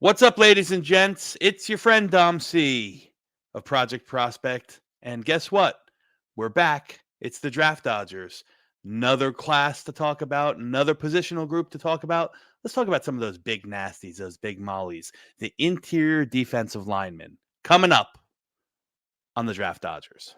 What's up, ladies and gents? It's your friend Dom C of Project Prospect. And guess what? We're back. It's the Draft Dodgers. Another class to talk about, another positional group to talk about. Let's talk about some of those big nasties, those big mollies, the interior defensive linemen. Coming up on the Draft Dodgers.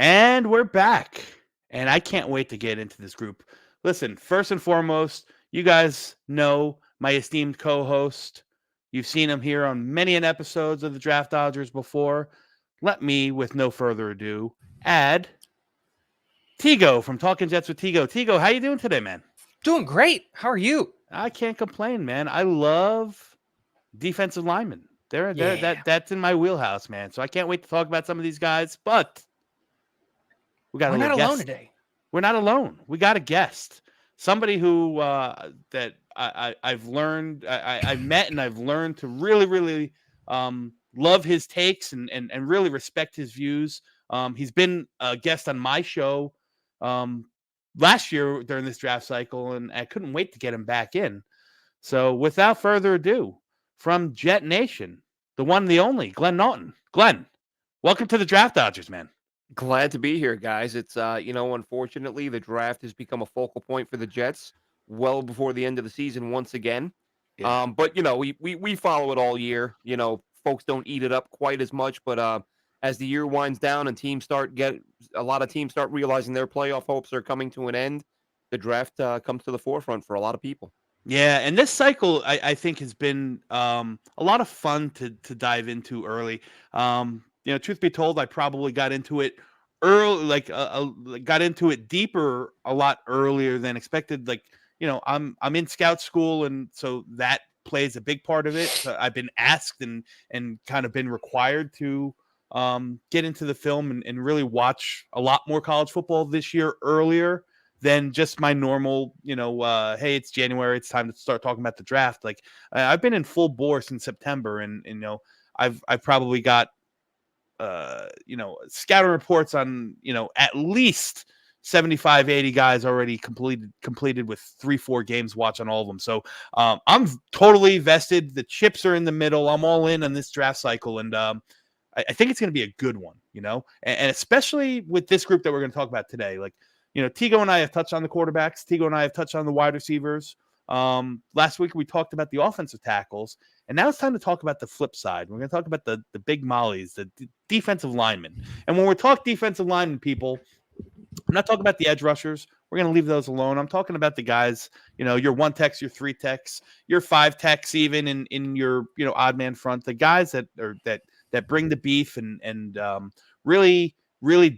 And we're back. And I can't wait to get into this group. Listen, first and foremost, you guys know my esteemed co-host. You've seen him here on many an episodes of the Draft Dodgers before. Let me, with no further ado, add Tigo from Talking Jets with Tigo. Tigo, how you doing today, man? Doing great. How are you? I can't complain, man. I love defensive linemen. That's in my wheelhouse, man. So I can't wait to talk about some of these guys. But we got We're a not little alone guest. today. We're not alone. We got a guest, somebody who that I've learned, I've met, and I've learned to really love his takes and really respect his views. He's been a guest on my show last year during this draft cycle, and I couldn't wait to get him back in. So without further ado, from JetNation, the one and the only, Glenn Naughton. Glenn, welcome to the Draft Dodgers, man. Glad to be here, guys. It's unfortunately, the draft has become a focal point for the Jets well before the end of the season once again. Yeah. But we follow it all year. Folks don't eat it up quite as much, but as the year winds down and a lot of teams start realizing their playoff hopes are coming to an end, the draft comes to the forefront for a lot of people. Yeah, and this cycle I think has been a lot of fun to dive into early. Truth be told, I probably got into it early, got into it deeper a lot earlier than expected. I'm in scout school, and so that plays a big part of it. So I've been asked and kind of been required to get into the film and really watch a lot more college football this year earlier than just my normal, hey, it's January, it's time to start talking about the draft. Like I've been in full bore since September, and I've probably got scouting reports on at least 75, 80 guys already completed with 3-4 games watch on all of them. So I'm totally vested. The chips are in the middle. I'm all in on this draft cycle, and I think it's going to be a good one, and especially with this group that we're going to talk about today. Like, Tigo and I have touched on the quarterbacks. Tigo and I have touched on the wide receivers. Last week we talked about the offensive tackles, and now it's time to talk about the flip side. We're going to talk about the big mollies, the defensive linemen. And when we talk defensive linemen, people, I'm not talking about the edge rushers. We're going to leave those alone. I'm talking about the guys, your 1 techs, your 3 techs, your 5 techs, even in your odd man front. The guys that bring the beef and really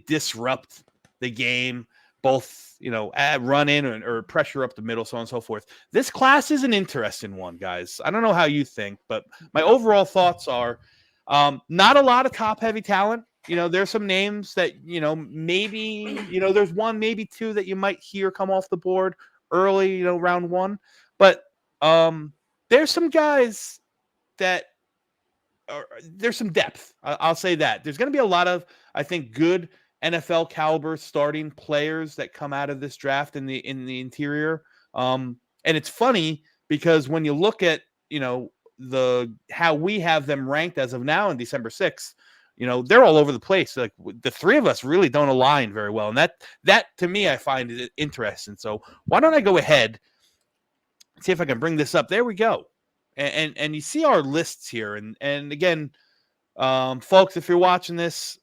disrupt the game. Both, run in or pressure up the middle, so on and so forth. This class is an interesting one, guys. I don't know how you think, but my overall thoughts are not a lot of top-heavy talent. There's some names that, maybe, there's one, maybe two that you might hear come off the board early, round 1. But there's some guys that there's some depth. I'll say that. There's going to be a lot of, I think, good NFL caliber starting players that come out of this draft in the interior. And it's funny because when you look at, how we have them ranked as of now on December 6th, they're all over the place. Like the three of us really don't align very well. And that to me, I find it interesting. So why don't I go ahead and see if I can bring this up? There we go. And you see our lists here. And again, folks, if you're watching this,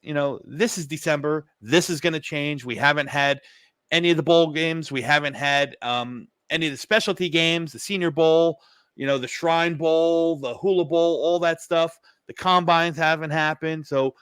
this is December. This is going to change. We haven't had any of the bowl games. We haven't had any of the specialty games, the Senior Bowl, the Shrine Bowl, the Hula Bowl, all that stuff. The combines haven't happened. So,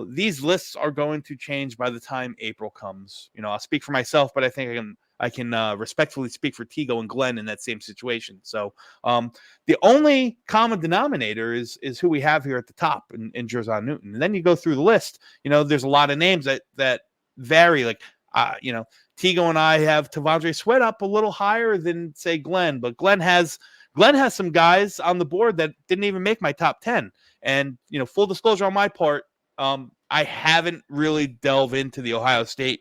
these lists are going to change by the time April comes. I'll speak for myself, but I think respectfully speak for Tigo and Glenn in that same situation. So the only common denominator is who we have here at the top in Jer'ZhanNewton. And then you go through the list, there's a lot of names that vary. Like, Tigo and I have Tavondre Sweat up a little higher than, say, Glenn, but Glenn has some guys on the board that didn't even make my top 10. And, full disclosure on my part, I haven't really delved into the Ohio State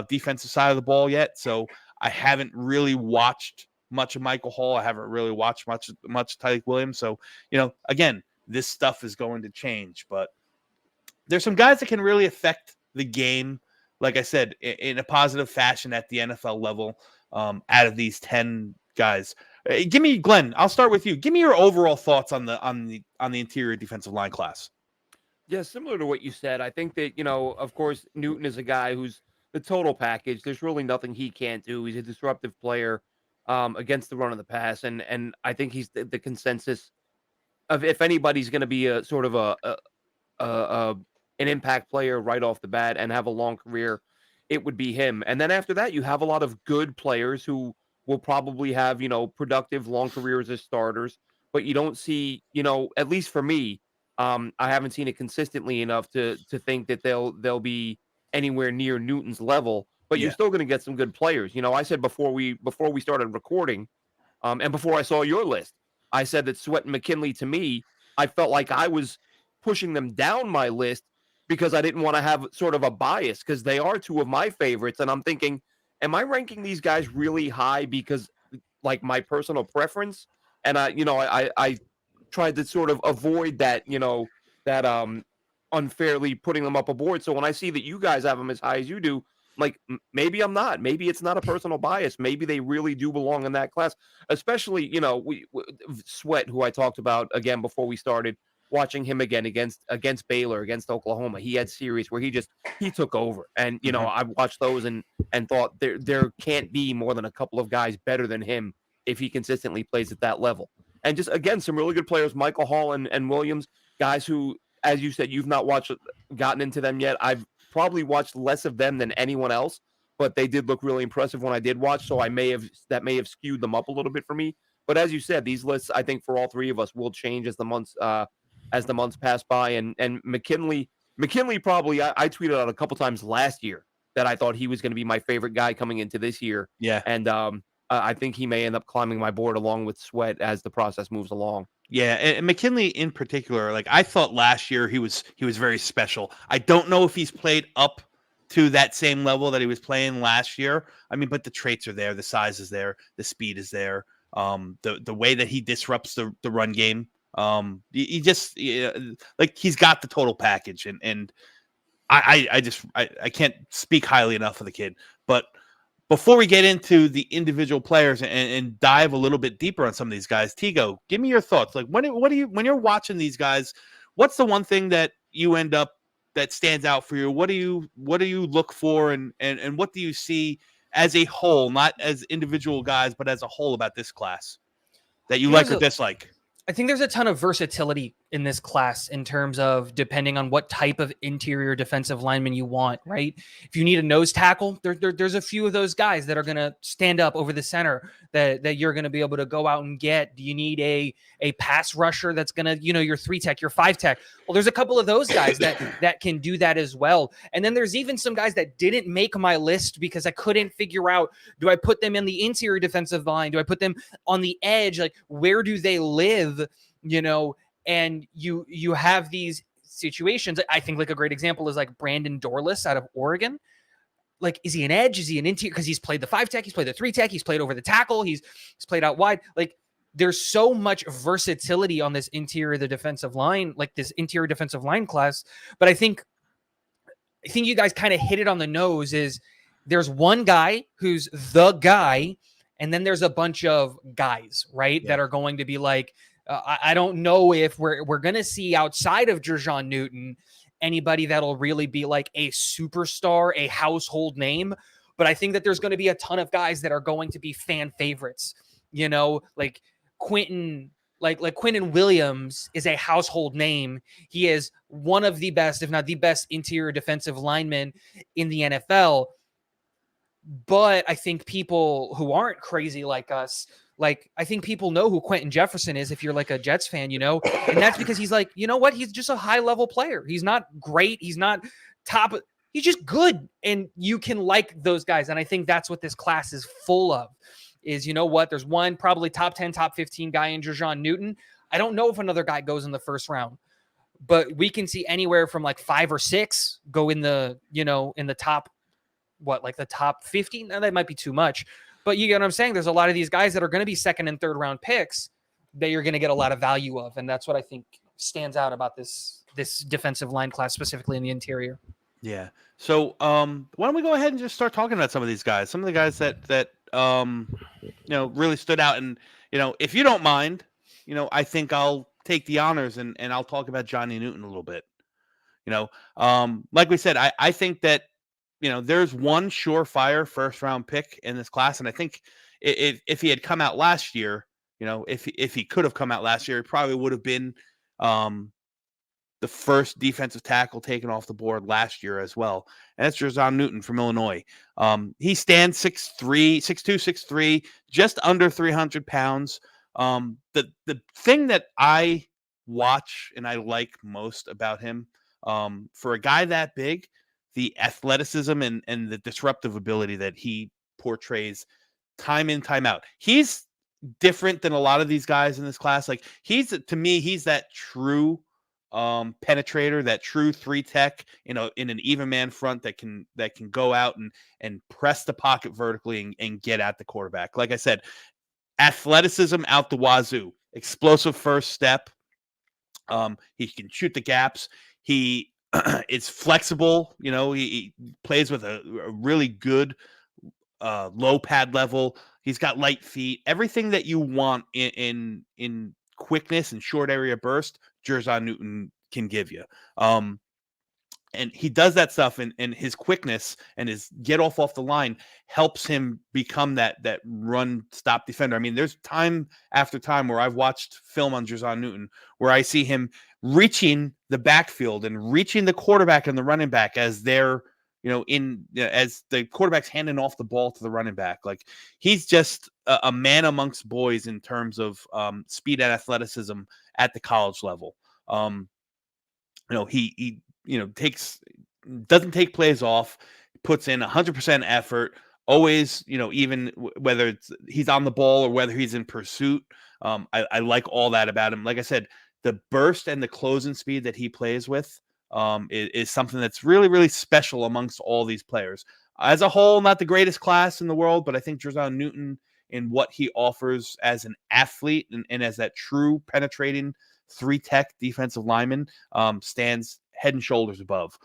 defensive side of the ball yet. So I haven't really watched much of Michael Hall. I haven't really watched much Tyreek Williams. So, again, this stuff is going to change, but there's some guys that can really affect the game, like I said, in a positive fashion at the NFL level, out of these 10 guys. Give me, Glenn, I'll start with you. Give me your overall thoughts on the interior defensive line class. Yeah, similar to what you said. I think that, of course, Newton is a guy who's the total package. There's really nothing he can't do. He's a disruptive player against the run of the pass. And I think he's the consensus of, if anybody's going to be a sort of an impact player right off the bat and have a long career, it would be him. And then after that, you have a lot of good players who will probably have, productive long careers as starters, but you don't see, at least for me, I haven't seen it consistently enough to think that they'll be anywhere near Newton's level, but you're still going to get some good players. I said before we started recording, and before I saw your list, I said that Sweat and McKinley, to me, I felt like I was pushing them down my list because I didn't want to have sort of a bias, because they are two of my favorites. And I'm thinking, am I ranking these guys really high because, like, my personal preference? And I tried to sort of avoid that, unfairly putting them up a board. So when I see that you guys have them as high as you do, like, maybe I'm not. Maybe it's not a personal bias. Maybe they really do belong in that class. Especially, Sweat, who I talked about again before we started, watching him again against Baylor, against Oklahoma. He had series where he took over. And, I watched those and thought there can't be more than a couple of guys better than him if he consistently plays at that level. And just, again, some really good players, Michael Hall and Williams, guys who, as you said, you've not gotten into them yet. I've probably watched less of them than anyone else, but they did look really impressive when I did watch. So that may have skewed them up a little bit for me. But as you said, these lists, I think, for all three of us will change as the months pass by. And McKinley probably, I tweeted out a couple times last year that I thought he was going to be my favorite guy coming into this year. Yeah. And I think he may end up climbing my board along with Sweat as the process moves along. Yeah, and McKinley in particular, like, I thought last year he was very special. I don't know if he's played up to that same level that he was playing last year. I mean, but the traits are there, the size is there, the speed is there. The way that he disrupts the run game, he just like, he's got the total package, and I can't speak highly enough of the kid. But before we get into the individual players and dive a little bit deeper on some of these guys, Tigo, give me your thoughts. Like, when you're watching these guys, what's the one thing that you end up that stands out for you? What do you look for, and what do you see as a whole, not as individual guys, but as a whole about this class that you like or dislike? I think there's a ton of versatility in this class in terms of depending on what type of interior defensive lineman you want, right? If you need a nose tackle, there's a few of those guys that are going to stand up over the center that you're going to be able to go out and get. Do you need a pass rusher that's going to, your 3-tech, your 5-tech? Well, there's a couple of those guys that can do that as well. And then there's even some guys that didn't make my list because I couldn't figure out, do I put them in the interior defensive line? Do I put them on the edge? Like, where do they live? And you have these situations. I think, like, a great example is like Brandon Dorless out of Oregon. Like, is he an edge? Is he an interior? Because he's played the 5-tech, he's played the 3-tech, he's played over the tackle, he's played out wide. Like, there's so much versatility on this interior, the defensive line, like this interior defensive line class. But I think you guys kind of hit it on the nose. Is there's one guy who's the guy, and then there's a bunch of guys, right? Yeah. That are going to be like, I don't know if we're going to see outside of Jer'ZhanNewton anybody that'll really be like a superstar, a household name. But I think that there's going to be a ton of guys that are going to be fan favorites, like Quentin, like Quentin Williams is a household name. He is one of the best, if not the best, interior defensive linemen in the NFL. But I think people who aren't crazy like us, like, I think people know who Quentin Jefferson is if you're like a Jets fan, and that's because he's like, you know what? He's just a high level player. He's not great. He's not top. He's just good. And you can like those guys. And I think that's what this class is full of is, you know what? There's one probably top 10, top 15 guy in Jer'ZhanNewton. I don't know if another guy goes in the first round, but we can see anywhere from like 5 or 6 go in the, in the top, like the top 50? Now that might be too much, but you get what I'm saying? There's a lot of these guys that are going to be second and third round picks that you're going to get a lot of value of. And that's what I think stands out about this defensive line class, specifically in the interior. Yeah. So why don't we go ahead and just start talking about some of these guys, some of the guys that really stood out. And, if you don't mind, I think I'll take the honors and I'll talk about Jer'ZhanNewton a little bit. Like we said, I think that, there's one surefire first round pick in this class. And I think if he had come out last year, if he could have come out last year, it probably would have been the first defensive tackle taken off the board last year as well. And that's Jer'ZhanNewton from Illinois. He stands 6'3", 6'2", 6'3", just under 300 pounds. The thing that I watch and I like most about him, for a guy that big, the athleticism and the disruptive ability that he portrays time in, time out. He's different than a lot of these guys in this class. Like to me, he's that true penetrator, that true 3 tech, in an even man front that can go out and press the pocket vertically and get at the quarterback. Like I said, athleticism out the wazoo, explosive first step. He can shoot the gaps. He is flexible. He plays with a really good low pad level. He's got light feet. Everything that you want in quickness and short area burst, Jer'ZhanNewton can give you. And he does that stuff, and his quickness and his get off the line helps him become that run stop defender. I mean, there's time after time where I've watched film on Jer'ZhanNewton where I see him reaching the backfield and reaching the quarterback and the running back as they're, as the quarterback's handing off the ball to the running back. Like, he's just a man amongst boys in terms of speed and athleticism at the college level. He doesn't take plays off, puts in 100% effort, always, even whether he's on the ball or whether he's in pursuit. I like all that about him. Like I said, the burst and the closing speed that he plays with is something that's really, really special amongst all these players. As a whole, not the greatest class in the world, but I think Jer'ZhanNewton, in what he offers as an athlete and as that true penetrating 3 tech defensive lineman, stands head and shoulders above.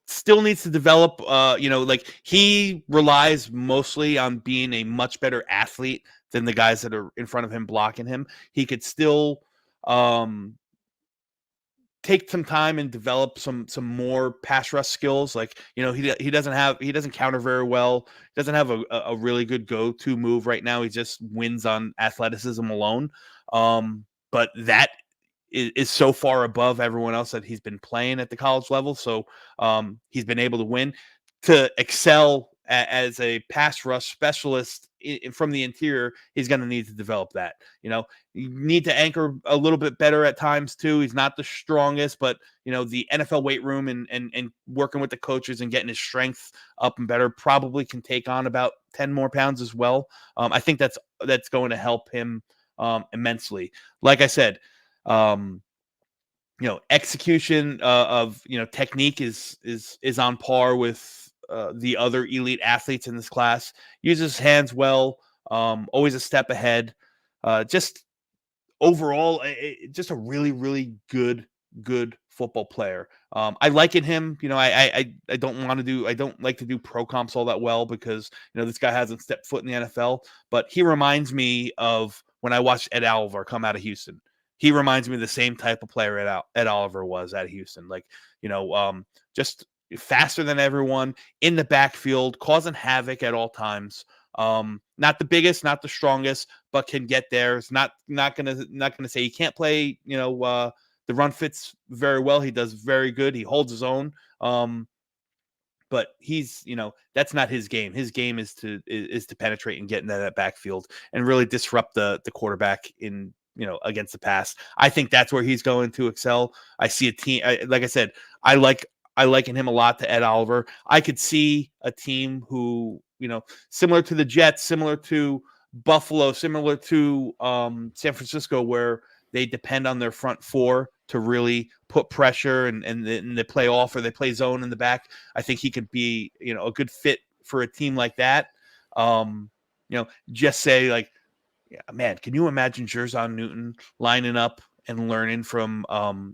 Still needs to develop. Like, he relies mostly on being a much better athlete than the guys that are in front of him blocking him. He could still take some time and develop some more pass rush skills. Like, he doesn't counter very well. Doesn't have a really good go-to move right now. He just wins on athleticism alone. But that is so far above everyone else that he's been playing at the college level. So he's been able to win. To excel as a pass rush specialist from the interior, he's going to need to develop that. You need to anchor a little bit better at times too. He's not the strongest, but the NFL weight room and working with the coaches and getting his strength up and better probably can take on about 10 more pounds as well. I think that's going to help him immensely. Like I said, execution of technique is on par with the other elite athletes in this class. Uses his hands well, always a step ahead. Just overall, just a really, really good football player. I liken him. I don't like to do pro comps all that well because this guy hasn't stepped foot in the NFL, but he reminds me of when I watched Ed Oliver come out of Houston. He reminds me of the same type of player Ed Oliver was at Houston. Like, just faster than everyone in the backfield, causing havoc at all times. Not the biggest, not the strongest, but can get there. It's not gonna say he can't play. The run fits very well. He does very good. He holds his own. but he's, that's not his game. His game is to penetrate and get into that backfield and really disrupt the quarterback in, against the pass. I think that's where he's going to excel. I see a team, like I said, I liken him a lot to Ed Oliver. I could see a team who, similar to the Jets, similar to Buffalo, similar to San Francisco, where they depend on their front four to really put pressure and they play off or they play zone in the back. I think he could be, a good fit for a team like that. Just say like, yeah, man, can you imagine Jer'ZhanNewton lining up and learning from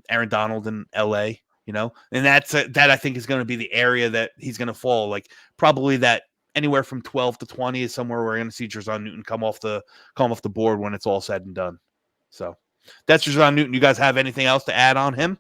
Aaron Donald in LA? And that I think is going to be the area that he's going to fall. Like probably that anywhere from 12 to 20 is somewhere we're going to see Jer'ZhanNewton come off the board when it's all said and done. So that's Jer'ZhanNewton. You guys have anything else to add on him?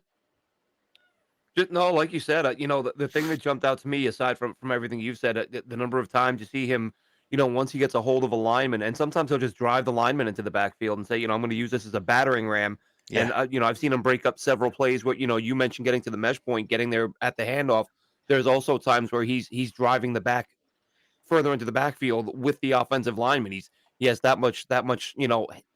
No, like you said, the thing that jumped out to me, aside from everything you've said, the number of times you see him, once he gets a hold of a lineman, and sometimes he'll just drive the lineman into the backfield and say, I'm going to use this as a battering ram. Yeah. And, I've seen him break up several plays where, you mentioned getting to the mesh point, getting there at the handoff. There's also times where he's driving the back further into the backfield with the offensive lineman. He has that much,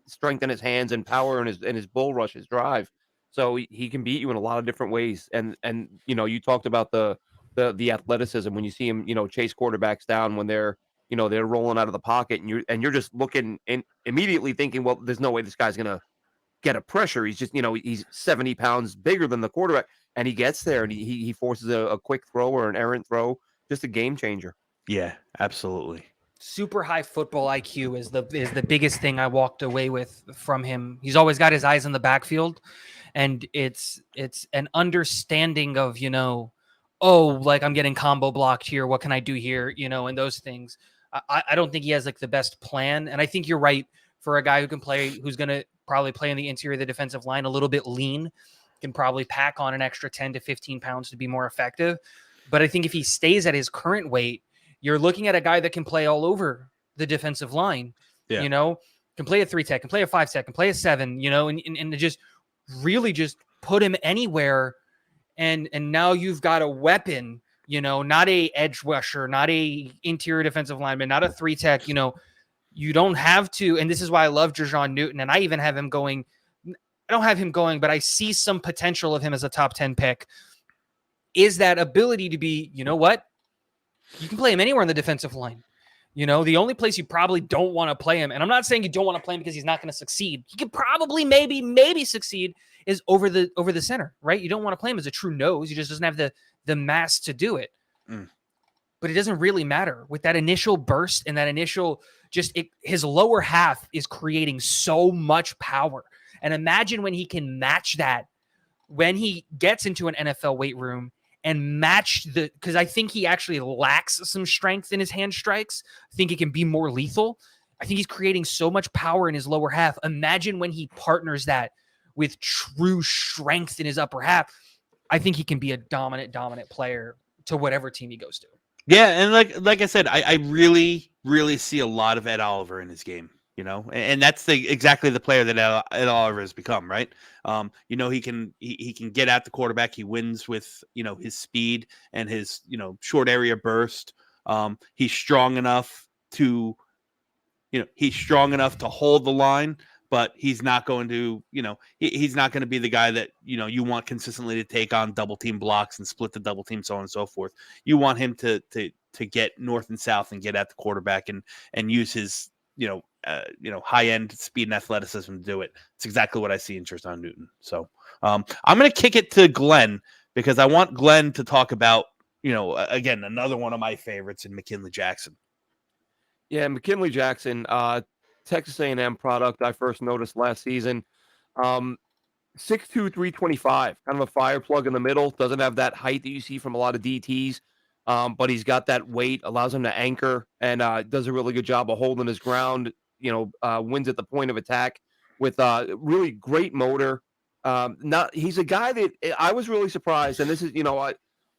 strength in his hands and power in his bull rush, his drive. So he can beat you in a lot of different ways. And you talked about the athleticism when you see him, chase quarterbacks down when they're rolling out of the pocket, and you're just looking and immediately thinking, well, there's no way this guy's gonna get a pressure. He's just, he's 70 pounds bigger than the quarterback, and he gets there and he forces a quick throw or an errant throw, just a game changer. Yeah, absolutely. Super high football IQ is the biggest thing I walked away with from him. He's always got his eyes in the backfield, and it's an understanding of, like I'm getting combo blocked here. What can I do here? And those things. I don't think he has like the best plan. And I think you're right, for a guy who's going to probably play in the interior of the defensive line, a little bit lean, can probably pack on an extra 10 to 15 pounds to be more effective. But I think if he stays at his current weight, you're looking at a guy that can play all over the defensive line, can play a 3-tech, can play a 5-tech, can play a 7, and just really just put him anywhere. And now you've got a weapon, not a edge rusher, not a interior defensive lineman, not a 3-tech, you don't have to. And this is why I love Jer'ZhanNewton. And I even have him going. I don't have him going, but I see some potential of him as a top 10 pick. Is that ability to be, what? You can play him anywhere in the defensive line. The only place you probably don't want to play him, and I'm not saying you don't want to play him because he's not going to succeed. He could probably maybe succeed, is over the center, right? You don't want to play him as a true nose. He just doesn't have the mass to do it. But it doesn't really matter. With that initial burst and that initial his lower half is creating so much power. And imagine when he can match that when he gets into an NFL weight room and match because I think he actually lacks some strength in his hand strikes. I think he can be more lethal. I think he's creating so much power in his lower half. Imagine when he partners that with true strength in his upper half. I think he can be a dominant player to whatever team he goes to. Yeah, and like I said, I really, really see a lot of Ed Oliver in his game. And that's exactly the player that Ed Oliver has become, right? He can get at the quarterback. He wins with, his speed and his, short area burst. He's strong enough to hold the line, but he's not going to, he's not going to be the guy that, you want consistently to take on double team blocks and split the double team, so on and so forth. You want him to get north and south and get at the quarterback and use his, high-end speed and athleticism to do it. It's exactly what I see in Jer'ZhanNewton. So I'm going to kick it to Glenn because I want Glenn to talk about, again, another one of my favorites in McKinley Jackson. Yeah, McKinley Jackson, Texas A&M product I first noticed last season. 6'2", 325, kind of a fire plug in the middle. Doesn't have that height that you see from a lot of DTs. But he's got that weight, allows him to anchor, and does a really good job of holding his ground. Wins at the point of attack with really great motor. He's a guy that I was really surprised, and this is,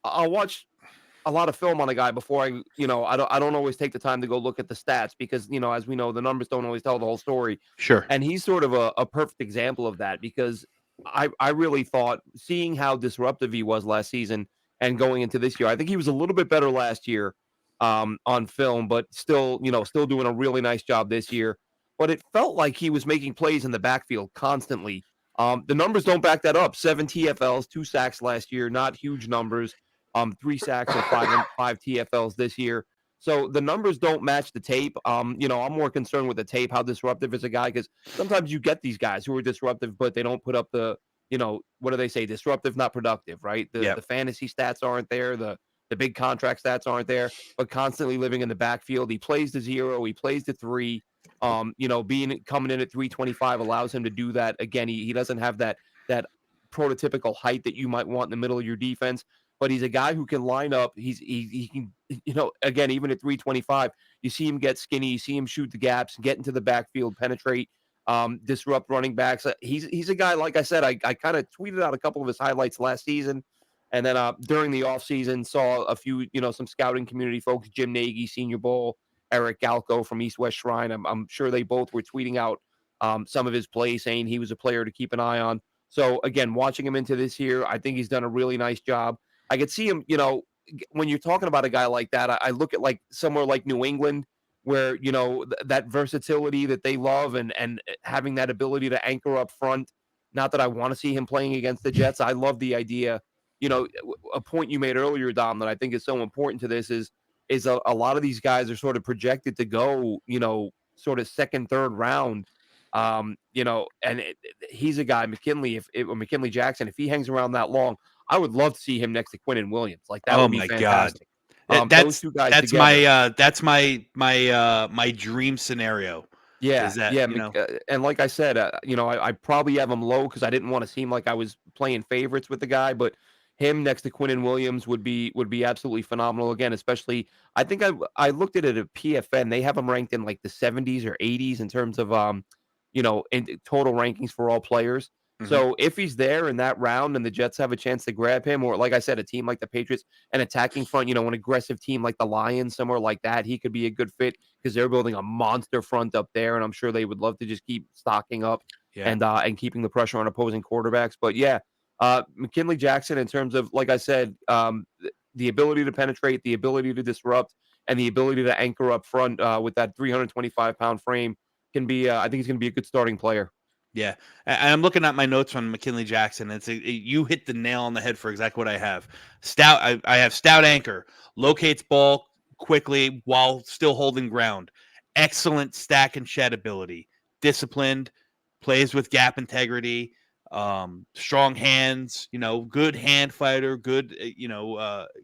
I'll watch a lot of film on a guy before I don't always take the time to go look at the stats because, as we know, the numbers don't always tell the whole story. Sure. And he's sort of a perfect example of that because I really thought, seeing how disruptive he was last season and going into this year. I think he was a little bit better last year on film, but still, still doing a really nice job this year. But it felt like he was making plays in the backfield constantly. The numbers don't back that up. 7 TFLs, 2 sacks last year, not huge numbers. 3 sacks and five TFLs this year. So the numbers don't match the tape. I'm more concerned with the tape, how disruptive is a guy, because sometimes you get these guys who are disruptive, but they don't put up the, what do they say? Disruptive, not productive, right? The Yeah. the fantasy stats aren't there, the big contract stats aren't there, but constantly living in the backfield. He plays the 0, he plays the 3. Coming in at 325 allows him to do that. Again, he doesn't have that prototypical height that you might want in the middle of your defense, but he's a guy who can line up. He can, again, even at 325, you see him get skinny, you see him shoot the gaps, get into the backfield, penetrate, disrupt running backs. He's a guy, like I said, I kind of tweeted out a couple of his highlights last season. And then during the offseason, saw a few, some scouting community folks, Jim Nagy, Senior Bowl, Eric Galco from East West Shrine. I'm sure they both were tweeting out some of his plays, saying he was a player to keep an eye on. So again, watching him into this year, I think he's done a really nice job. I could see him, when you're talking about a guy like that, I look at like somewhere like New England, where, that versatility that they love and having that ability to anchor up front. Not that I want to see him playing against the Jets. I love the idea. A point you made earlier, Dom, that I think is so important to this is a lot of these guys are sort of projected to go, sort of second, third round. He's a guy, McKinley, McKinley Jackson, if he hangs around that long, I would love to see him next to Quinnen Williams. Like, that Oh would be my God. fantastic. Those two guys That's together. my dream scenario. Yeah, Is that, yeah, and like I said, I probably have him low because I didn't want to seem like I was playing favorites with the guy, but him next to Quinnen Williams would be absolutely phenomenal. Again, especially I think I looked at it at PFN. They have him ranked in like the 70s or 80s in terms of in total rankings for all players. Mhm. So if he's there in that round and the Jets have a chance to grab him, or like I said, a team like the Patriots, an attacking front, an aggressive team like the Lions, somewhere like that, he could be a good fit because they're building a monster front up there, and I'm sure they would love to just keep stocking up Yeah. and keeping the pressure on opposing quarterbacks. But yeah, McKinley Jackson, in terms of, like I said, the ability to penetrate, the ability to disrupt, and the ability to anchor up front with that 325-pound frame can be. I think he's going to be a good starting player. Yeah, and I'm looking at my notes on McKinley Jackson. You hit the nail on the head for exactly what I have. Stout. I have stout anchor, locates ball quickly while still holding ground. Excellent stack and shed ability. Disciplined, plays with gap integrity. Strong hands. Good hand fighter. Good.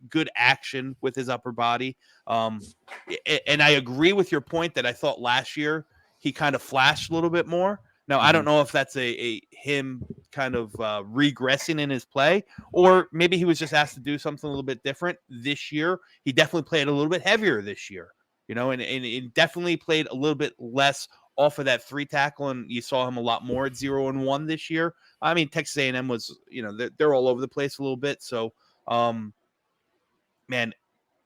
Good action with his upper body. And I agree with your point that I thought last year he kind of flashed a little bit more. Now, I don't know if that's a him kind of regressing in his play, or maybe he was just asked to do something a little bit different this year. He definitely played a little bit heavier this year, and it definitely played a little bit less off of that 3 tackle, and you saw him a lot more at 0 and 1 this year. I mean, Texas A&M was, they're all over the place a little bit. So, man,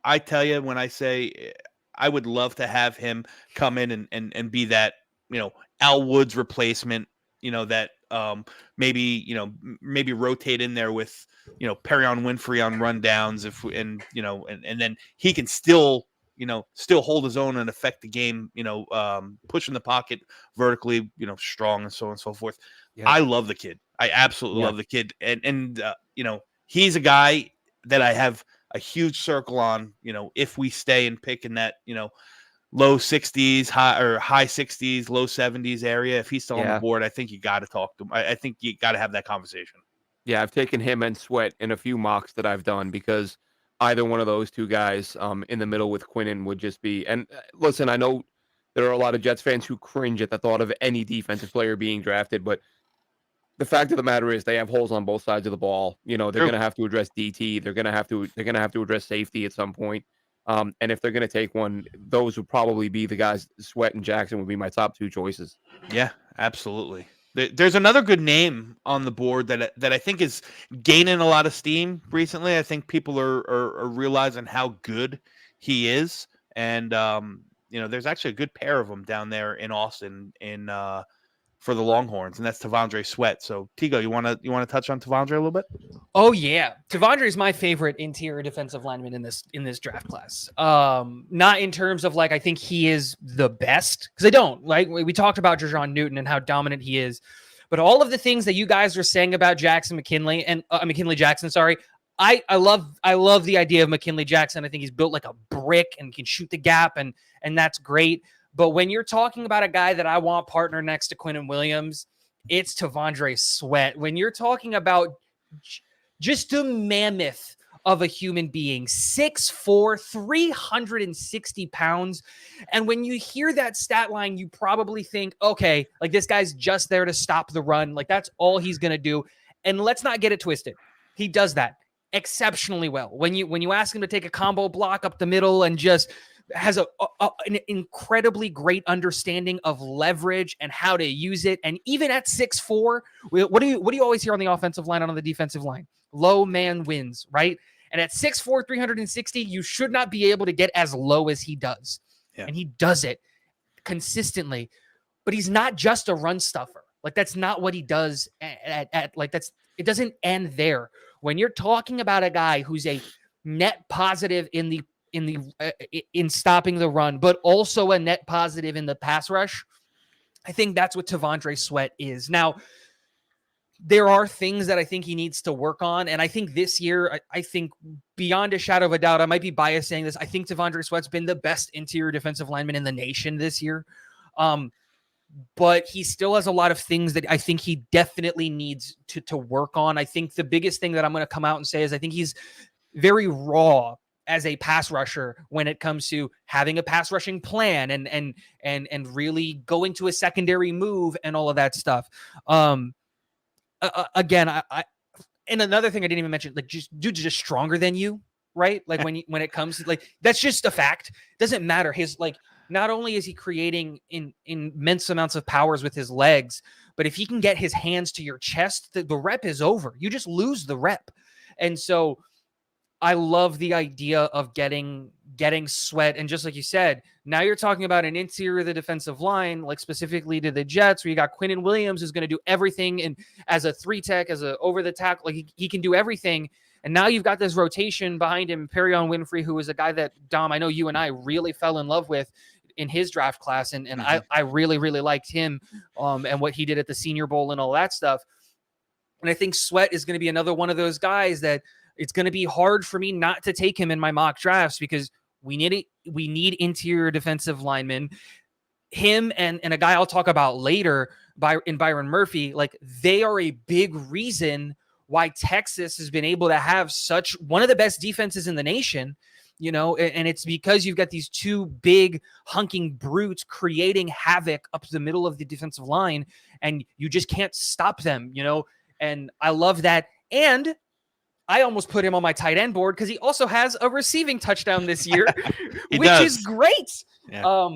I tell you, when I say I would love to have him come in and be that, Al Woods replacement, that maybe rotate in there with, Perion Winfrey on rundowns and then he can still hold his own and affect the game, pushing the pocket vertically, strong and so on and so forth. Yep. I love the kid. I absolutely love the kid. And he's a guy that I have a huge circle on, if we stay and pick in that, low 60s, high 60s, low 70s area. If he's still on the board, I think you got to talk to him. I think you got to have that conversation. Yeah, I've taken him and Sweat in a few mocks that I've done because either one of those two guys in the middle with Quinnen would just be. And listen, I know there are a lot of Jets fans who cringe at the thought of any defensive player being drafted, but the fact of the matter is they have holes on both sides of the ball. They're going to have to address DT. They're going to have to address safety at some point. And if they're going to take one, those would probably be the guys. Sweat and Jackson would be my top 2 choices. Yeah, absolutely. There's another good name on the board that I think is gaining a lot of steam recently. I think people are realizing how good he is, and there's actually a good pair of them down there in Austin in for the Longhorns, and that's T'Vondre Sweat. So Tigo, you wanna touch on T'Vondre a little bit? Oh yeah, T'Vondre is my favorite interior defensive lineman in this draft class. Not in terms of like I think he is the best, because I don't. Like we talked about Jer'ZhanNewton and how dominant he is, but all of the things that you guys are saying about Jackson McKinley and McKinley Jackson, sorry, I love the idea of McKinley Jackson. I think he's built like a brick and can shoot the gap, and that's great. But when you're talking about a guy that I want partner next to Quinnen Williams, it's T'Vondre Sweat. When you're talking about just a mammoth of a human being, 6'4", 360 pounds. And when you hear that stat line, you probably think, okay, like this guy's just there to stop the run. Like that's all he's going to do. And let's not get it twisted. He does that exceptionally well. When you ask him to take a combo block up the middle and just has an incredibly great understanding of leverage and how to use it. And even at 6'4", what do you always hear on the offensive line and on the defensive line? Low man wins, right? And at 6'4", 360, you should not be able to get as low as he does. Yeah. And he does it consistently. But he's not just a run stuffer. Like that's not what he does at like that's it doesn't end there. When you're talking about a guy who's a net positive in stopping the run, but also a net positive in the pass rush, I think that's what T'Vondre Sweat is. Now, there are things that I think he needs to work on. And I think this year, I think beyond a shadow of a doubt, I might be biased saying this, I think T'Vondre Sweat's been the best interior defensive lineman in the nation this year. But he still has a lot of things that I think he definitely needs to work on. I think the biggest thing that I'm going to come out and say is I think he's very raw as a pass rusher when it comes to having a pass rushing plan and really going to a secondary move and all of that stuff. Again, I and another thing I didn't even mention, like just dude's just stronger than you, right? Like when it comes to like, that's just a fact. Doesn't matter. His like, not only is he creating in immense amounts of powers with his legs, but if he can get his hands to your chest, the rep is over. You just lose the rep. And so I love the idea of getting Sweat. And just like you said, now you're talking about an interior of the defensive line, like specifically to the Jets, where you got Quinnen Williams who's going to do everything and as a 3-tech, as a over the tackle, like he can do everything. And now you've got this rotation behind him, Perrion Winfrey, who is a guy that, Dom, I know you and I really fell in love with in his draft class. And I really, really liked him and what he did at the Senior Bowl and all that stuff. And I think Sweat is going to be another one of those guys that it's going to be hard for me not to take him in my mock drafts because we need interior defensive linemen. Him and a guy I'll talk about later in Byron Murphy, like they are a big reason why Texas has been able to have such one of the best defenses in the nation, you know, and it's because you've got these two big hunking brutes creating havoc up the middle of the defensive line, and you just can't stop them, you know, and I love that. And I almost put him on my tight end board because he also has a receiving touchdown this year, which is great. Yeah.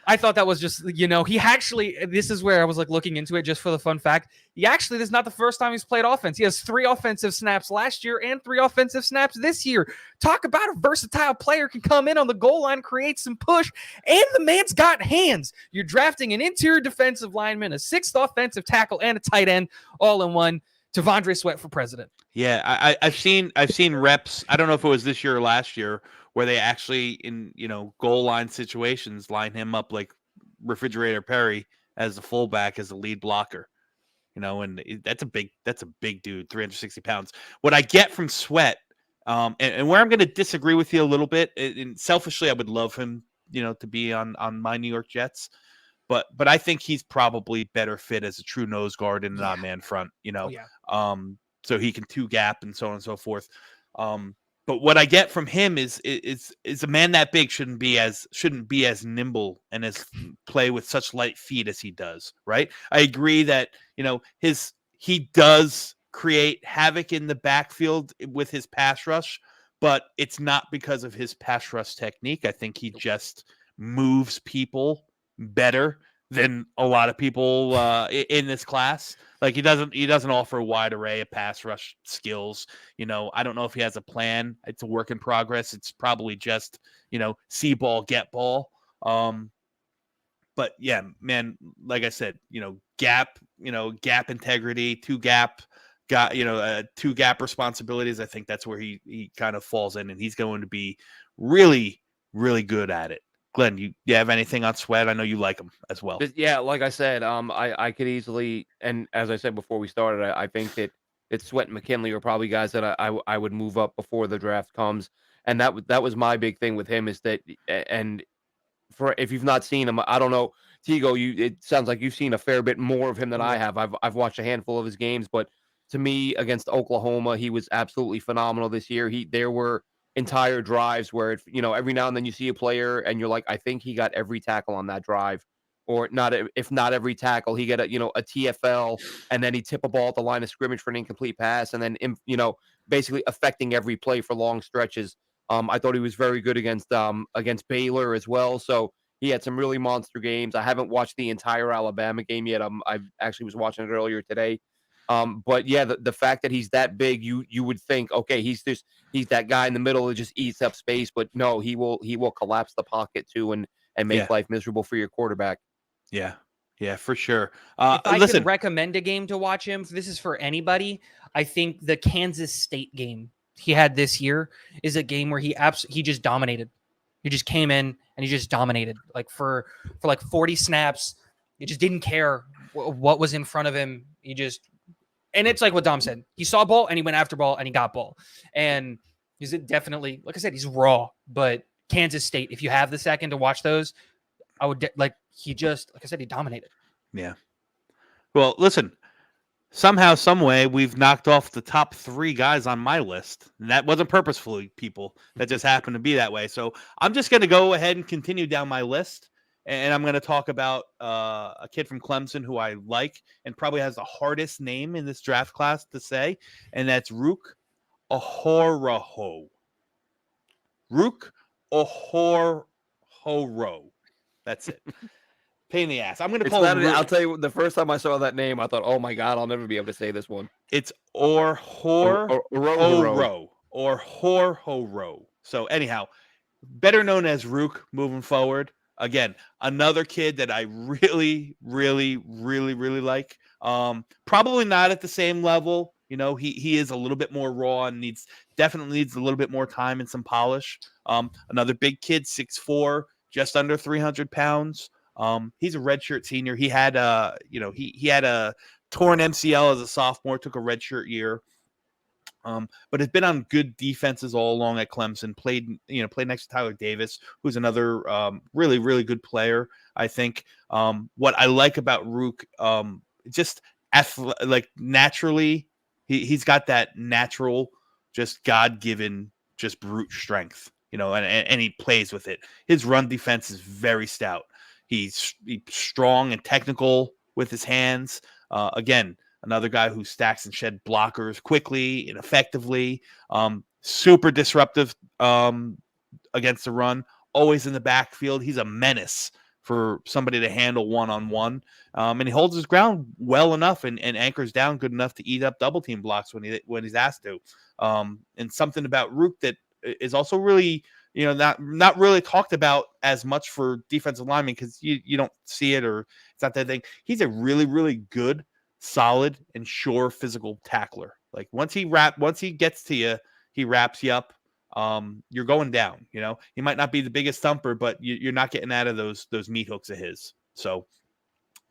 I thought that was just, you know, he actually, this is where I was like looking into it just for the fun fact. This is not the first time he's played offense. He has 3 offensive snaps last year and 3 offensive snaps this year. Talk about a versatile player, can come in on the goal line, create some push, and the man's got hands. You're drafting an interior defensive lineman, a 6th offensive tackle, and a tight end all in one. T'Vondre Sweat for president. Yeah, I've seen reps. I don't know if it was this year or last year where they actually in goal line situations line him up like Refrigerator Perry as the fullback as the lead blocker. And that's a big dude, 360 pounds. What I get from Sweat, and where I'm going to disagree with you a little bit, and selfishly I would love him, to be on my New York Jets. But I think he's probably better fit as a true nose guard in an odd man front, so he can 2-gap and so on and so forth. But what I get from him is a man that big shouldn't be as nimble and as play with such light feet as he does. Right. I agree that, he does create havoc in the backfield with his pass rush, but it's not because of his pass rush technique. I think he just moves people better than a lot of people in this class. Like he doesn't offer a wide array of pass rush skills. I don't know if he has a plan. It's a work in progress. It's probably just, see ball, get ball. But yeah, man, like I said, gap, gap integrity, two gap responsibilities. I think that's where he kind of falls in, and he's going to be really, really good at it. Glenn, you have anything on Sweat? I know you like him as well. Yeah, like I said, I could easily, and as I said before we started, I think that Sweat and McKinley are probably guys that I would move up before the draft comes, and that was my big thing with him is that, and for if you've not seen him, I don't know, Tigo, it sounds like you've seen a fair bit more of him than I have. I've watched a handful of his games, but to me, against Oklahoma, he was absolutely phenomenal this year. There were entire drives where every now and then you see a player and you're like, I think he got every tackle on that drive, or not. If not every tackle, he get a TFL, and then he tip a ball at the line of scrimmage for an incomplete pass, and then basically affecting every play for long stretches. I thought he was very good against Baylor as well. So he had some really monster games. I haven't watched the entire Alabama game yet. I actually was watching it earlier today. But yeah, the fact that he's that big, you would think, okay, he's that guy in the middle that just eats up space. But no, he will collapse the pocket too and make life miserable for your quarterback. Yeah. Yeah, for sure. If I listen, could recommend a game to watch him, this is for anybody. I think the Kansas State game he had this year is a game where he just dominated. He just came in and he just dominated, like for like 40 snaps. He just didn't care what was in front of him. And it's like what Dom said. He saw ball and he went after ball and he got ball. And he's definitely, like I said, he's raw. But Kansas State, if you have the second to watch those, I would like I said, he dominated. Yeah. Well, listen, somehow, some way, we've knocked off the top 3 guys on my list. And that wasn't purposefully, people. That just happened to be that way. So I'm just going to go ahead and continue down my list. And I'm going to talk about a kid from Clemson who I like and probably has the hardest name in this draft class to say. And that's Rook Ahoroho. Rook Ahoroho. That's it. Pain in the ass. I'm going to call it. I'll tell you, the first time I saw that name, I thought, oh my God, I'll never be able to say this one. It's Orhoro. So anyhow, better known as Rook moving forward. Again, another kid that I really, really, really, really like. Probably not at the same level. He is a little bit more raw and definitely needs a little bit more time and some polish. Another big kid, 6'4", just under 300 pounds. He's a redshirt senior. He had he had a torn MCL as a sophomore, took a redshirt year. But has been on good defenses all along at Clemson. Played next to Tyler Davis, who's another really, really good player. I think what I like about Rook, just naturally, he's got that natural, just God-given, just brute strength. And he plays with it. His run defense is very stout. He's strong and technical with his hands. Again, another guy who stacks and shed blockers quickly and effectively. Super disruptive against the run. Always in the backfield. He's a menace for somebody to handle one-on-one. And he holds his ground well enough and anchors down good enough to eat up double team blocks when he's asked to. And something about Rook that is also really not really talked about as much for defensive linemen because you don't see it or it's not that thing. He's a really, really good, solid, and sure physical tackler. Like once he gets to you, he wraps you up. You're going down. He might not be the biggest thumper, but you're not getting out of those meat hooks of his. So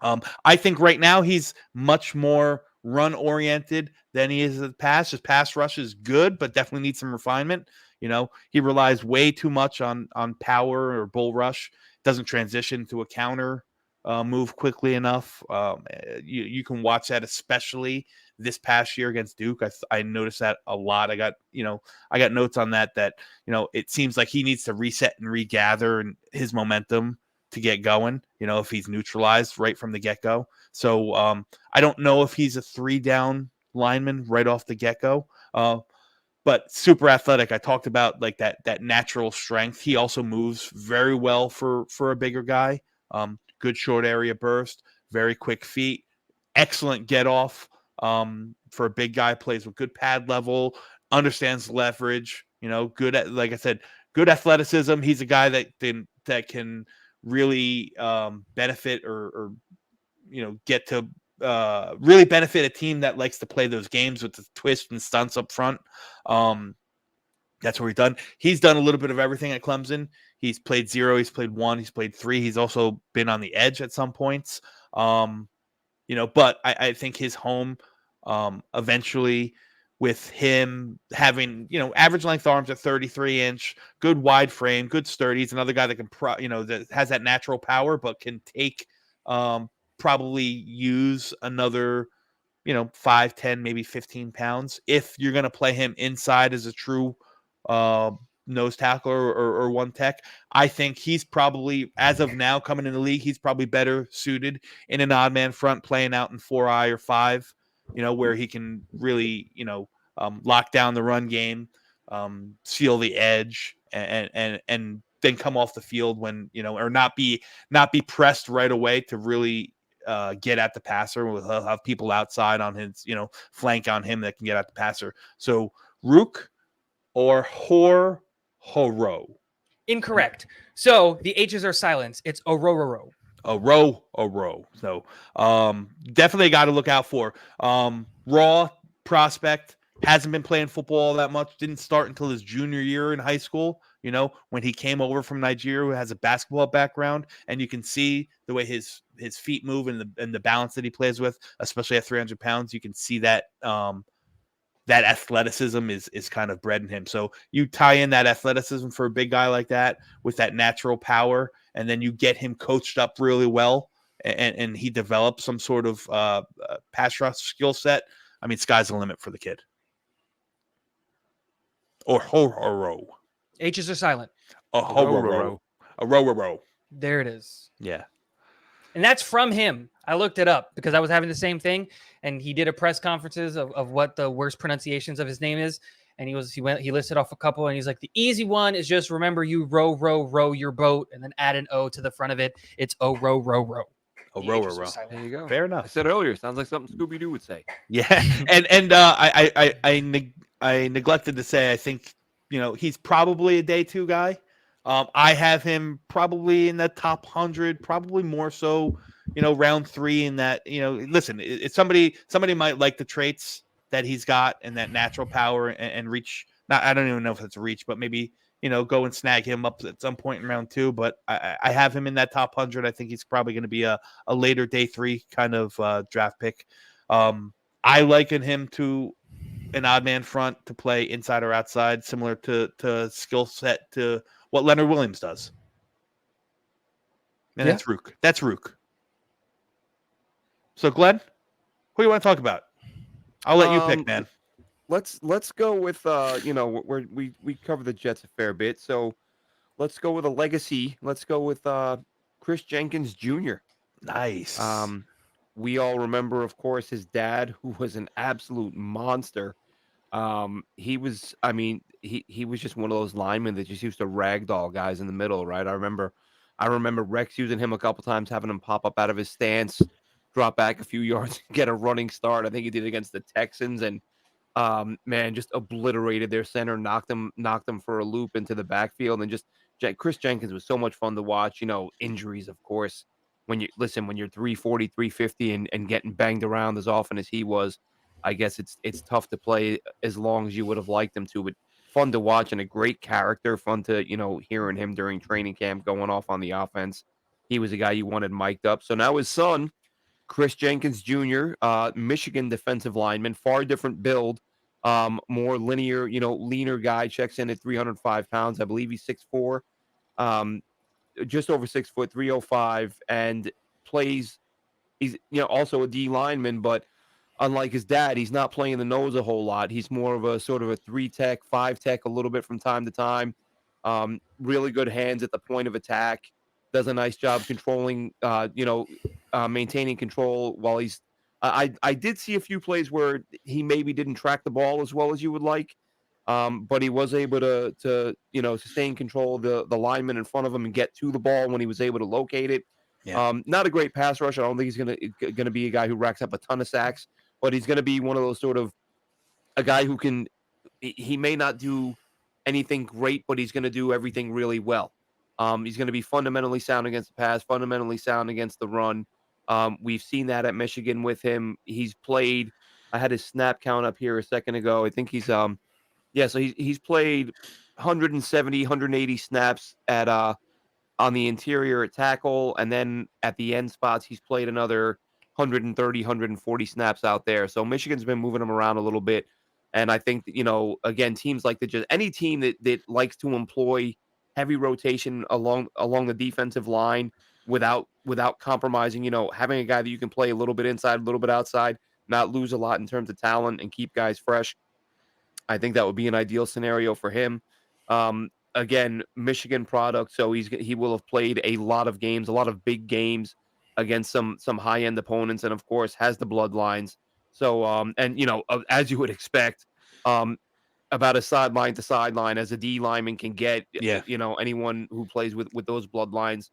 I think right now he's much more run oriented than he is in the past. His pass rush is good, but definitely needs some refinement. He relies way too much on power or bull rush. Doesn't transition to a counter move quickly enough. You can watch that, especially this past year against Duke. I noticed that a lot. I got notes on that it seems like he needs to reset and regather and his momentum to get going, if he's neutralized right from the get-go. So I don't know if he's a 3-down lineman right off the get-go. But super athletic. I talked about like that natural strength. He also moves very well for a bigger guy. Good short area burst, very quick feet, excellent get off for a big guy. Plays with good pad level, understands leverage. Good at, like I said, good athleticism. He's a guy that can really benefit or get to really benefit a team that likes to play those games with the twist and stunts up front. That's where he's done a little bit of everything at Clemson. He's played 0, he's played 1, he's played 3. He's also been on the edge at some points. But I think his home eventually, with him having, average length arms at 33-inch, good wide frame, good sturdy. He's another guy that can, that has that natural power, but can take, probably use another, 5, 10, maybe 15 pounds. If you're going to play him inside as a true nose tackle or one tech, I think he's probably, as of now, coming in the league, he's probably better suited in an odd man front, playing out in 4-eye or 5, where he can really, lock down the run game, seal the edge, and then come off the field when, or not be pressed right away to really get at the passer. We'll have people outside on his, flank on him that can get at the passer. So Rook or Horo. Incorrect. So the H's are silent. It's Orororo. Oro. So definitely got to look out for. Raw prospect, hasn't been playing football all that much. Didn't start until his junior year in high school, when he came over from Nigeria, who has a basketball background. And you can see the way his feet move and the balance that he plays with, especially at 300 pounds. You can see that that athleticism is kind of bred in him. So you tie in that athleticism for a big guy like that with that natural power, and then you get him coached up really well, and he develops some sort of pass rush skill set. I mean, sky's the limit for the kid. Or Horo. H's are silent. Horo. Horo. There it is. Yeah. And that's from him. I looked it up because I was having the same thing, and he did a press conferences of what the worst pronunciations of his name is. And he listed off a couple, and he's like, the easy one is just remember you row your boat, and then add an O to the front of it. It's row. Row. There you go. Fair enough. I said earlier, sounds like something Scooby-Doo would say. Yeah. and I neglected to say, I think, he's probably a day 2 guy. I have him probably in the top 100, probably more so, round 3 in that, listen, it's somebody might like the traits that he's got and that natural power and reach. Not, I don't even know if it's reach, but maybe, go and snag him up at some point in round 2. But I have him in that top 100. I think he's probably going to be a later day 3 kind of draft pick. I liken him to an odd man front to play inside or outside, similar to skill set to what Leonard Williams does. And That's Rook. So Glenn, who do you want to talk about? I'll let you pick, man. Let's go with we cover the Jets a fair bit, so let's go with a legacy. Let's go with Chris Jenkins Jr. Nice. We all remember, of course, his dad, who was an absolute monster. He was just one of those linemen that just used to ragdoll guys in the middle, right? I remember Rex using him a couple times, having him pop up out of his stance, drop back a few yards, get a running start. I think he did it against the Texans, and just obliterated their center, knocked them for a loop into the backfield, and just Chris Jenkins was so much fun to watch. Injuries, of course. When you're 340, 350 and getting banged around as often as he was, I guess it's tough to play as long as you would have liked him to, but fun to watch and a great character. Fun to, hearing him during training camp going off on the offense. He was a guy you wanted mic'd up. So now his son, Chris Jenkins Jr., Michigan defensive lineman, far different build, more linear, leaner guy, checks in at 305 pounds. I believe he's 6'4", just over 6 foot, 305, and plays. He's also a D lineman, but unlike his dad, he's not playing the nose a whole lot. He's more of a sort of a 3-tech, 5-tech a little bit from time to time. Really good hands at the point of attack. Does a nice job controlling, maintaining control while he's. I did see a few plays where he maybe didn't track the ball as well as you would like. But he was able to sustain control of the lineman in front of him and get to the ball when he was able to locate it. Yeah. Not a great pass rush. I don't think he's gonna be a guy who racks up a ton of sacks, but he's gonna be one of those sort of a guy who can. He may not do anything great, but he's gonna do everything really well. He's gonna be fundamentally sound against the pass, fundamentally sound against the run. We've seen that at Michigan with him. He's played. I had his snap count up here a second ago. I think he's yeah, so he's played 170, 180 snaps at on the interior at tackle, and then at the end spots, he's played another 130, 140 snaps out there. So Michigan's been moving him around a little bit. And I think that, again, teams like just any team that likes to employ heavy rotation along the defensive line without compromising, having a guy that you can play a little bit inside, a little bit outside, not lose a lot in terms of talent and keep guys fresh. I think that would be an ideal scenario for him. Again, Michigan product, so he will have played a lot of games, a lot of big games against some high end opponents, and of course has the bloodlines. So, as you would expect, about a sideline to sideline as a D lineman can get. Yeah. Anyone who plays with those bloodlines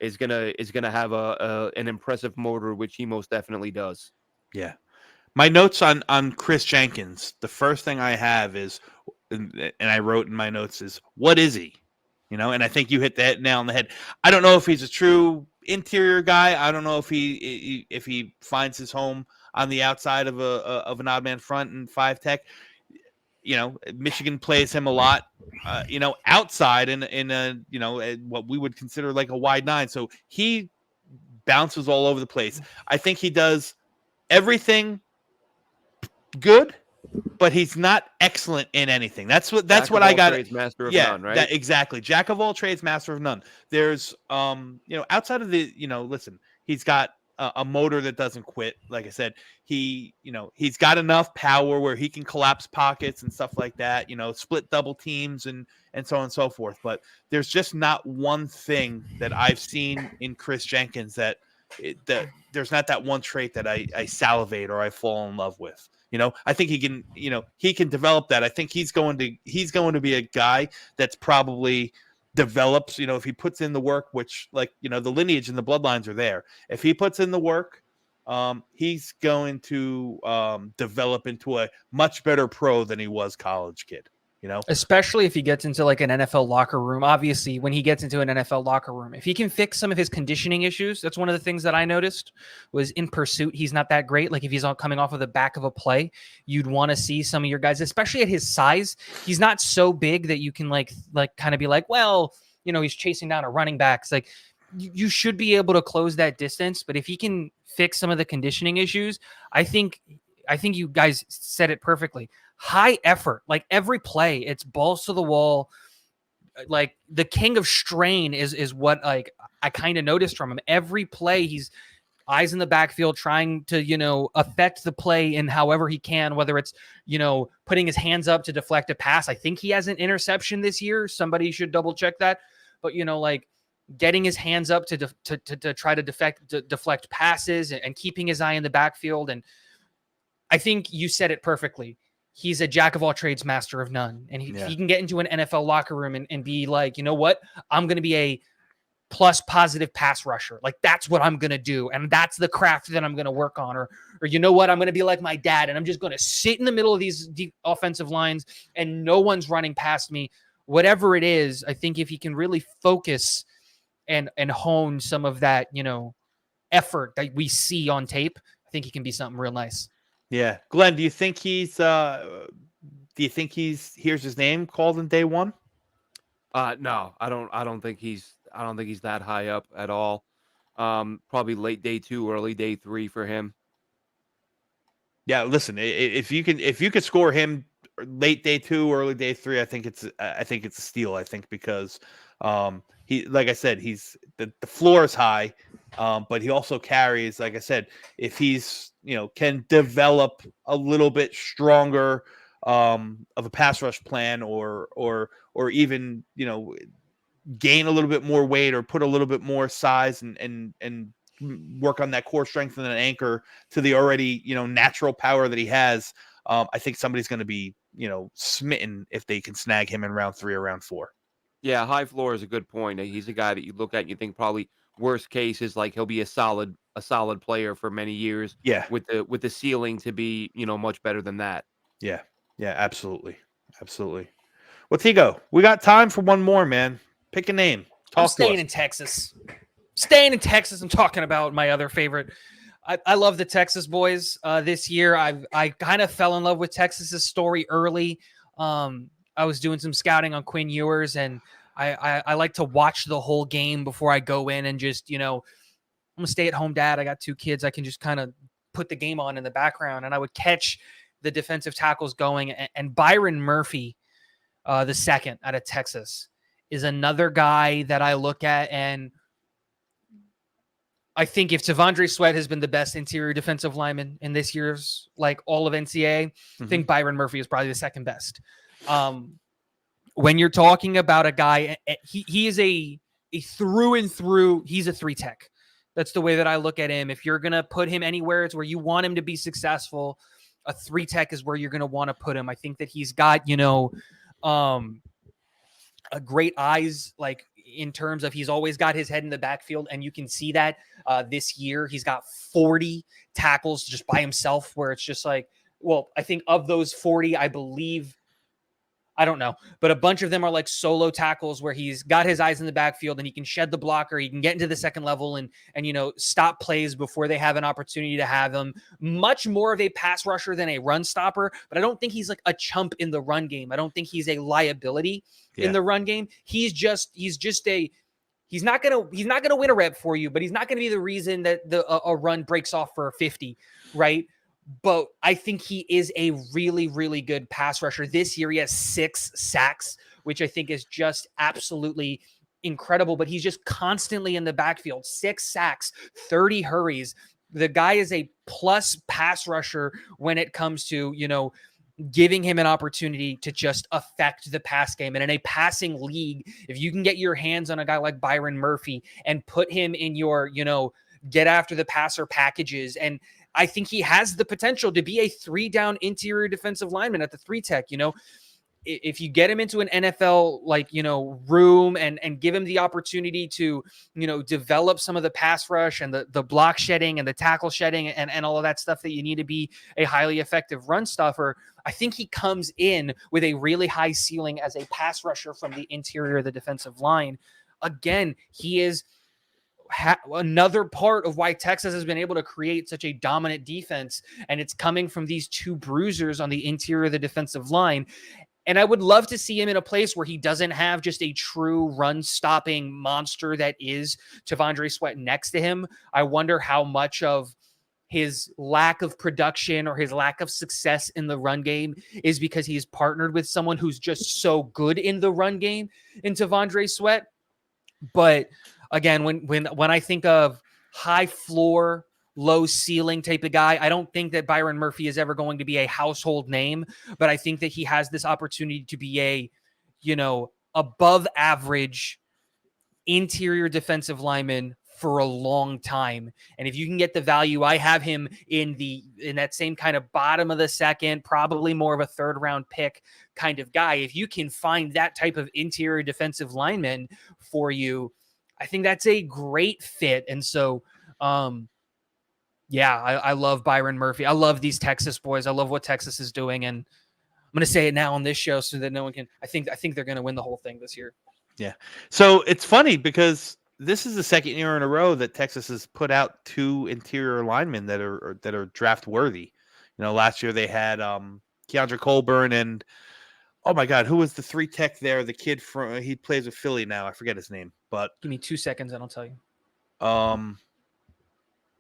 is gonna have an impressive motor, which he most definitely does. Yeah. My notes on Chris Jenkins, the first thing I have is, and I wrote in my notes is, what is he? And I think you hit that nail on the head. I don't know if he's a true interior guy. I don't know if he finds his home on the outside of an odd man front and five tech. Michigan plays him a lot, outside in a what we would consider like a wide nine. So he bounces all over the place. I think he does everything good, but he's not excellent in anything. That's what I got. Trades, master of none, right? Exactly. Jack of all trades, master of none. There's outside of the, listen, he's got a motor that doesn't quit. Like I said, he's got enough power where he can collapse pockets and stuff like that, split double teams and so on and so forth. But there's just not one thing that I've seen in Chris Jenkins that there's not that one trait that I salivate or I fall in love with. I think he can develop that. I think he's going to be a guy that's probably develops, if he puts in the work, which the lineage and the bloodlines are there. If he puts in the work, he's going to develop into a much better pro than he was college kid. Especially if he gets into like an NFL locker room. Obviously, when he gets into an NFL locker room, if he can fix some of his conditioning issues, that's one of the things that I noticed was in pursuit. He's not that great. Like if he's coming off of the back of a play, you'd want to see some of your guys, especially at his size. He's not so big that you can like kind of be like, well, he's chasing down a running back. It's like you should be able to close that distance. But if he can fix some of the conditioning issues, I think you guys said it perfectly. High effort, like every play, it's balls to the wall. Like the king of strain is what I kind of noticed from him. Every play, he's eyes in the backfield, trying to affect the play in however he can. Whether it's putting his hands up to deflect a pass. I think he has an interception this year. Somebody should double check that. But like getting his hands up to try to deflect passes and keeping his eye in the backfield. And I think you said it perfectly. He's a jack of all trades, master of none. And he can get into an NFL locker room and be like, you know what? I'm going to be a plus positive pass rusher. Like that's what I'm going to do. And that's the craft that I'm going to work on. Or you know what? I'm going to be like my dad and I'm just going to sit in the middle of these deep offensive lines and no one's running past me. Whatever it is, I think if he can really focus and hone some of that, effort that we see on tape, I think he can be something real nice. Yeah. Glenn, do you think he's hears his name called in day one? No, I don't think he's that high up at all. Probably late day 2, early day 3 for him. Yeah, listen, if you could score him late day 2, early day 3, I think it's a steal. I think because he, like I said, he's the floor is high, but he also carries, like I said, if he's can develop a little bit stronger of a pass rush plan or even gain a little bit more weight or put a little bit more size and work on that core strength and an anchor to the already natural power that he has. I think somebody's going to be smitten if they can snag him in round 3 or round 4. Yeah, high floor is a good point. He's a guy that you look at and you think probably worst case is like he'll be a solid player for many years. Yeah, with the ceiling to be much better than that. Yeah, absolutely. Well, Tigo, we got time for one more, man. Pick a name. I'm staying in Texas. Staying in Texas, I'm talking about my other favorite. I love the Texas boys this year. I kind of fell in love with Texas's story early. I was doing some scouting on Quinn Ewers, and I like to watch the whole game before I go in and just, I'm a stay-at-home dad. I got 2 kids. I can just kind of put the game on in the background, and I would catch the defensive tackles going. And Byron Murphy, the second out of Texas, is another guy that I look at, and I think if T'Vondre Sweat has been the best interior defensive lineman in this year's, like, all of NCAA, I think Byron Murphy is probably the second best. When you're talking about a guy, he is a through and through, he's a 3 tech. That's the way that I look at him. If you're going to put him anywhere, it's where you want him to be successful. A 3 tech is where you're going to want to put him. I think that he's got, a great eyes, like, in terms of he's always got his head in the backfield. And you can see that this year he's got 40 tackles just by himself, where it's just like, well, I think of those 40, I believe, I don't know, but a bunch of them are like solo tackles where he's got his eyes in the backfield and he can shed the blocker. He can get into the second level and stop plays before they have an opportunity to have them. Much more of a pass rusher than a run stopper, but I don't think he's like a chump in the run game. I don't think he's a liability in the run game. He's not gonna win a rep for you, but he's not gonna be the reason that a run breaks off for a 50, right? But I think he is a really, really good pass rusher. This year, he has 6 sacks, which I think is just absolutely incredible. But he's just constantly in the backfield. 6 sacks, 30 hurries. The guy is a plus pass rusher when it comes to, giving him an opportunity to just affect the pass game. And in a passing league, if you can get your hands on a guy like Byron Murphy and put him in your, get after the passer packages, and I think he has the potential to be a 3-down interior defensive lineman at the 3 tech. If you get him into an NFL, room and give him the opportunity to, develop some of the pass rush and the block shedding and the tackle shedding and all of that stuff that you need to be a highly effective run stuffer, I think he comes in with a really high ceiling as a pass rusher from the interior of the defensive line. Again, he is another part of why Texas has been able to create such a dominant defense, and it's coming from these 2 bruisers on the interior of the defensive line. And I would love to see him in a place where he doesn't have just a true run-stopping monster that is T'Vondre Sweat next to him. I wonder how much of his lack of production or his lack of success in the run game is because he's partnered with someone who's just so good in the run game in T'Vondre Sweat. But again, when I think of high floor, low ceiling type of guy, I don't think that Byron Murphy is ever going to be a household name, but I think that he has this opportunity to be a, above average interior defensive lineman for a long time. And if you can get the value, I have him in that same kind of bottom of the second, probably more of a 3rd round pick kind of guy. If you can find that type of interior defensive lineman for you, I think that's a great fit. And so, I love Byron Murphy. I love these Texas boys. I love what Texas is doing. And I'm going to say it now on this show so that no one can, I think they're going to win the whole thing this year. Yeah. So it's funny because this is the 2nd year in a row that Texas has put out 2 interior linemen that are draft worthy. Last year they had Keandre Colburn and, oh my God, who was the 3 tech there? The kid he plays with Philly now. I forget his name, but give me 2 seconds and I'll tell you.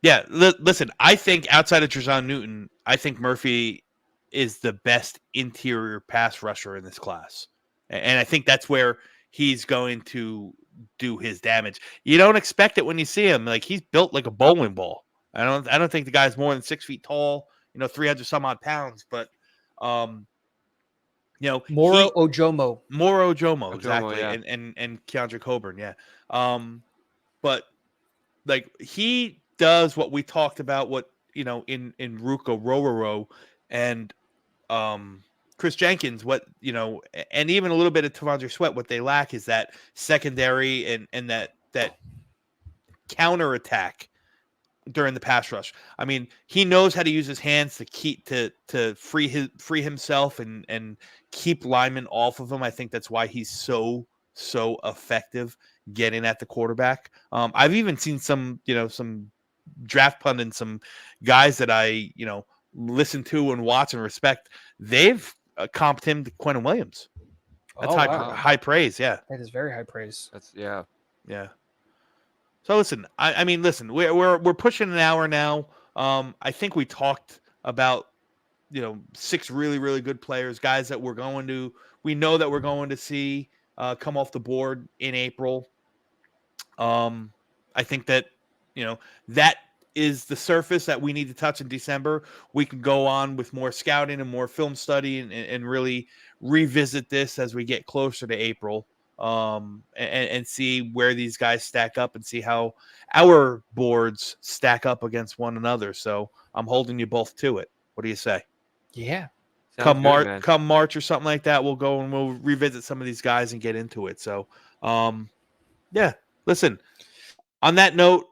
Yeah, listen, I think outside of Jer'ZhanNewton, I think Murphy is the best interior pass rusher in this class. And I think that's where he's going to do his damage. You don't expect it when you see him. Like, he's built like a bowling ball. I don't think the guy's more than 6 feet tall, 300 some odd pounds, but Moro Ojomo, exactly. Yeah. And Keandre Coburn, yeah. But like, he does what we talked about, in Ruka Rororo and Chris Jenkins, and even a little bit of T'Vondre Sweat, what they lack is that secondary and that counter attack during the pass rush. I mean, he knows how to use his hands to free himself and keep linemen off of him. I think that's why he's so so effective getting at the quarterback. I've even seen some draft pundits, some guys that I, listen to and watch and respect. They've comped him to Quentin Williams. That's high praise. Yeah. That is very high praise. Yeah. So listen, I mean, listen, we're pushing an hour now. I think we talked about, 6 really, really good players, guys that we know that we're going to see come off the board in April. I think that, that is the surface that we need to touch in December. We can go on with more scouting and more film study and really revisit this as we get closer to April, and see where these guys stack up and see how our boards stack up against one another. So I'm holding you both to it. What do you say? Yeah. Come March or something like that, we'll go and we'll revisit some of these guys and get into it. So, yeah, listen, on that note,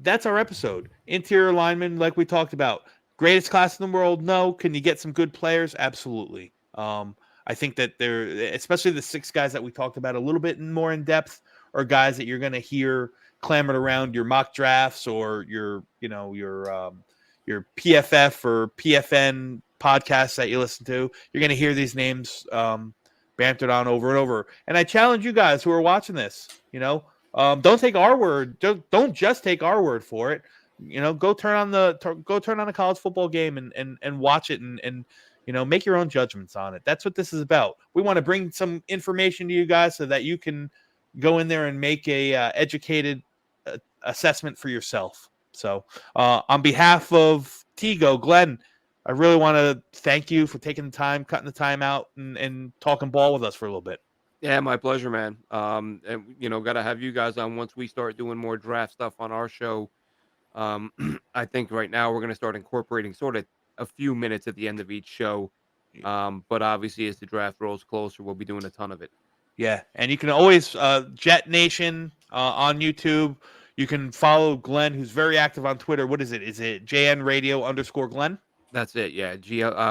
that's our episode. Interior linemen, like we talked about, greatest class in the world. No. Can you get some good players? Absolutely. I think that especially the 6 guys that we talked about a little bit more in depth, are guys that you're going to hear clamored around your mock drafts or your PFF or PFN podcasts that you listen to. You're going to hear these names bantered on over and over. And I challenge you guys who are watching this, don't take our word. Don't just take our word for it. Go turn on a college football game and watch it and make your own judgments on it. That's what this is about. We want to bring some information to you guys so that you can go in there and make a educated assessment for yourself. So on behalf of Tigo, Glenn, I really want to thank you for taking the time, cutting the time out and talking ball with us for a little bit. Yeah, my pleasure, man. And got to have you guys on once we start doing more draft stuff on our show. I think right now we're going to start incorporating sort of a few minutes at the end of each show. But obviously as the draft rolls closer, we'll be doing a ton of it. Yeah. And you can always JetNation on YouTube. You can follow Glenn, who's very active on Twitter. What is it? Is it JNRadio_Glenn? That's it. Yeah.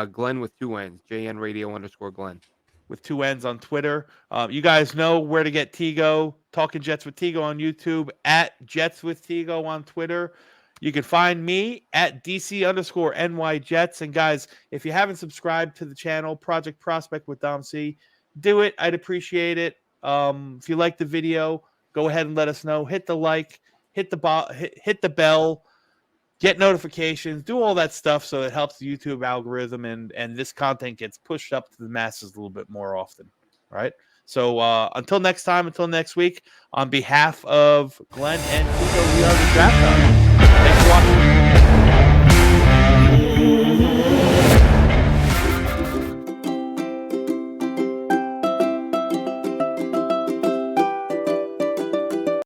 Glenn with 2 N's, JNRadio_Glenn. With 2 N's on Twitter. You guys know where to get Tigo, Talking Jets with Tigo on YouTube, at Jets with Tigo on Twitter. You can find me at DC_NY Jets. And guys, if you haven't subscribed to the channel, Project Prospect with Dom C, do it. I'd appreciate it. If you like the video, go ahead and let us know. Hit the like, hit the bell, get notifications, do all that stuff so it helps the YouTube algorithm and this content gets pushed up to the masses a little bit more often. All right. So until next time, until next week, on behalf of Glenn and Tigo, we are the Draft Dog. Thanks for watching.